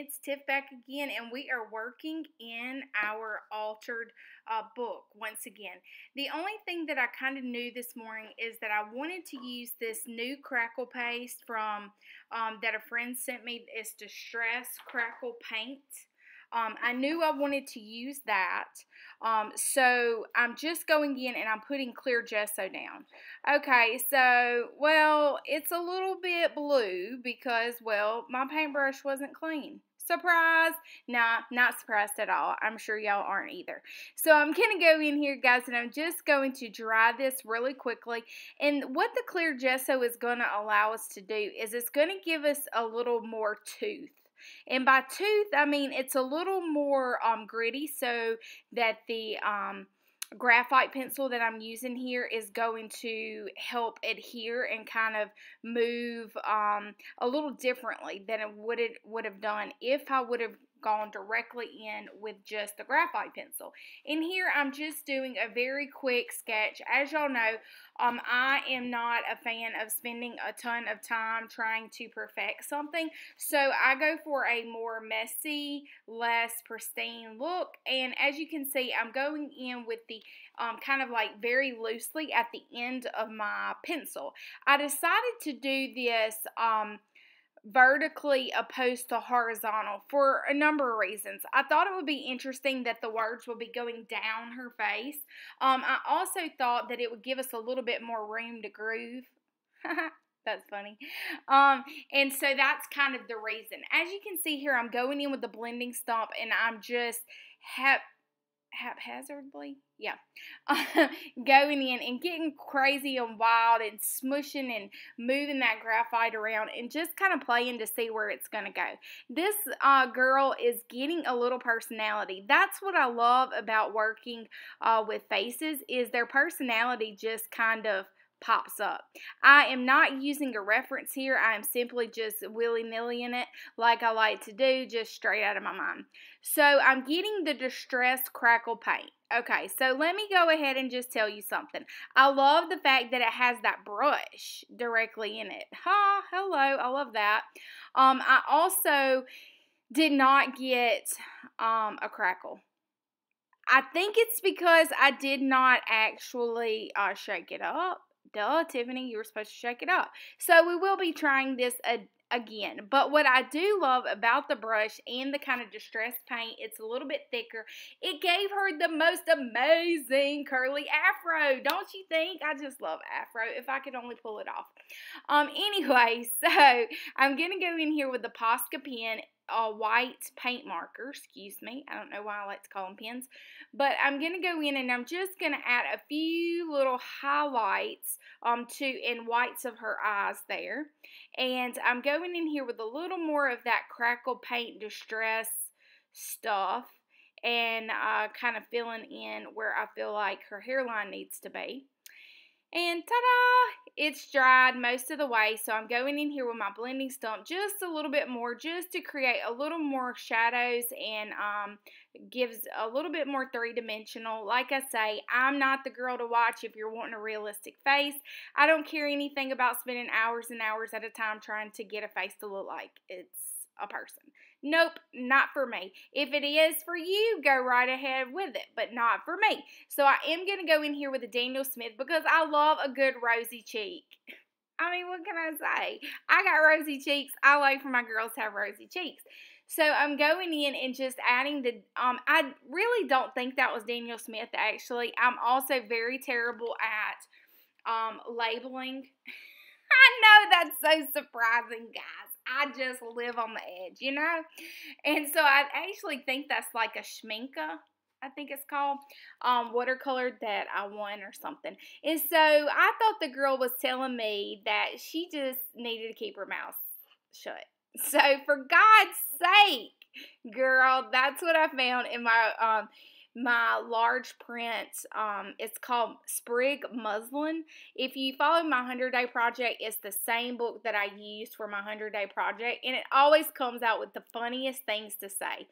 it's Tiff back again, and we are working in our altered book once again. The only thing that I kind of knew this morning is that I wanted to use this new crackle paste from that a friend sent me. It's Distress Crackle Paint. I knew I wanted to use that, so I'm just going in and I'm putting clear gesso down. Okay, so, well, it's a little bit blue because, well, my paintbrush wasn't clean. Surprise! Nah, not surprised at all. I'm sure y'all aren't either. So I'm going to go in here, guys, and I'm just going to dry this really quickly. And what the clear gesso is going to allow us to do is it's going to give us a little more tooth. And by tooth, I mean it's a little more gritty so that the graphite pencil that I'm using here is going to help adhere and kind of move a little differently than it would have done if I would have gone directly in with just the graphite pencil. In here, I'm just doing a very quick sketch. As y'all know, I am not a fan of spending a ton of time trying to perfect something, so I go for a more messy, less pristine look. And as you can see, I'm going in with the kind of like very loosely at the end of my pencil. I decided to do this vertically opposed to horizontal for a number of reasons. I thought it would be interesting that the words would be going down her face. I also thought that it would give us a little bit more room to groove. That's funny. And so that's kind of the reason. As you can see here, I'm going in with the blending stump and I'm just haphazardly, yeah, going in and getting crazy and wild and smushing and moving that graphite around and just kind of playing to see where it's going to go. This girl is getting a little personality. That's what I love about working with faces, is their personality just kind of pops up. I am not using a reference here. I am simply just willy-nilly in it like I like to do, just straight out of my mind. So I'm getting the Distress Crackle Paint. Okay, so let me go ahead and just tell you something. I love the fact that it has that brush directly in it. Hello, I love that. I also did not get a crackle. I think it's because I did not actually shake it up. Duh, Tiffany, you were supposed to shake it up. So we will be trying this again. But what I do love about the brush and the kind of Distress paint, it's a little bit thicker. It gave her the most amazing curly afro. Don't you think? I just love afro if I could only pull it off. Anyway, so I'm going to go in here with the Posca pen, a white paint marker, excuse me. I don't know why I like to call them pens. But I'm going to go in and I'm just going to add a few little highlights in whites of her eyes there. And I'm going in here with a little more of that Crackle Paint Distress stuff and kind of filling in where I feel like her hairline needs to be. And ta-da! It's dried most of the way, so I'm going in here with my blending stump just a little bit more, just to create a little more shadows and gives a little bit more three-dimensional. Like I say, I'm not the girl to watch if you're wanting a realistic face. I don't care anything about spending hours and hours at a time trying to get a face to look like it's a person. Nope, not for me. If it is for you, go right ahead with it, but not for me. So I am going to go in here with a Daniel Smith because I love a good rosy cheek. I mean, what can I say? I got rosy cheeks. I like for my girls to have rosy cheeks. So I'm going in and just adding the, I really don't think that was Daniel Smith, actually. I'm also very terrible at labeling. I know that's so surprising, guys. I just live on the edge, you know? And so I actually think that's like a Schminke, I think it's called, watercolor that I won or something. And so I thought the girl was telling me that she just needed to keep her mouth shut. So for God's sake, girl, that's what I found in my my large print. It's called Sprig Muslin. If you follow my 100-day project, it's the same book that I used for my 100-day project, and it always comes out with the funniest things to say.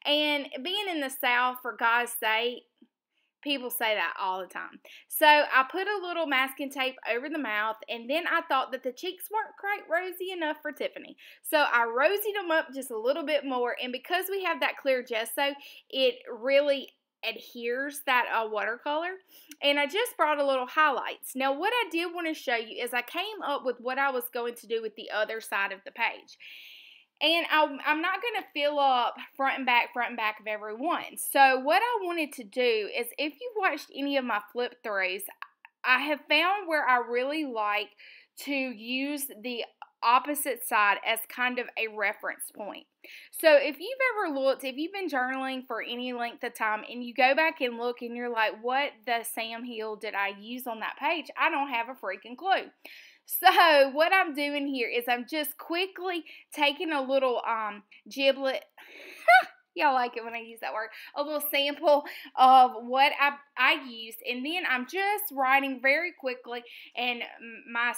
And being in the South, for God's sake, People say that all the time. So I put a little masking tape over the mouth, and then I thought that the cheeks weren't quite rosy enough for Tiffany. So I rosied them up just a little bit more, and because we have that clear gesso, it really adheres that watercolor. And I just brought a little highlights. Now what I did want to show you is I came up with what I was going to do with the other side of the page. And I'm not going to fill up front and back of every one. So what I wanted to do is, if you've watched any of my flip throughs, I have found where I really like to use the opposite side as kind of a reference point. So if you've ever looked, if you've been journaling for any length of time and you go back and look and you're like, what the Sam Hill did I use on that page? I don't have a freaking clue. So what I'm doing here is I'm just quickly taking a little giblet. Y'all like it when I use that word. A little sample of what I used. And then I'm just writing very quickly in my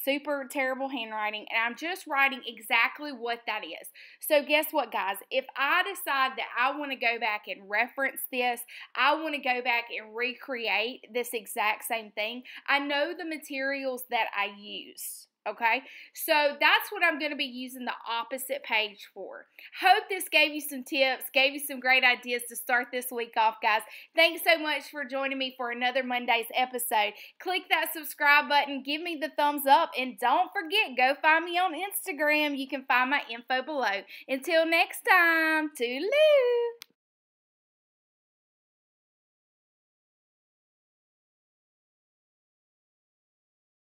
super terrible handwriting. And I'm just writing exactly what that is. So guess what, guys? If I decide that I want to go back and reference this, I want to go back and recreate this exact same thing, I know the materials that I used. Okay, so that's what I'm going to be using the opposite page for. Hope this gave you some tips, gave you some great ideas to start this week off, guys. Thanks so much for joining me for another Monday's episode. Click that subscribe button, give me the thumbs up, and don't forget, go find me on Instagram. You can find my info below. Until next time, toodaloo!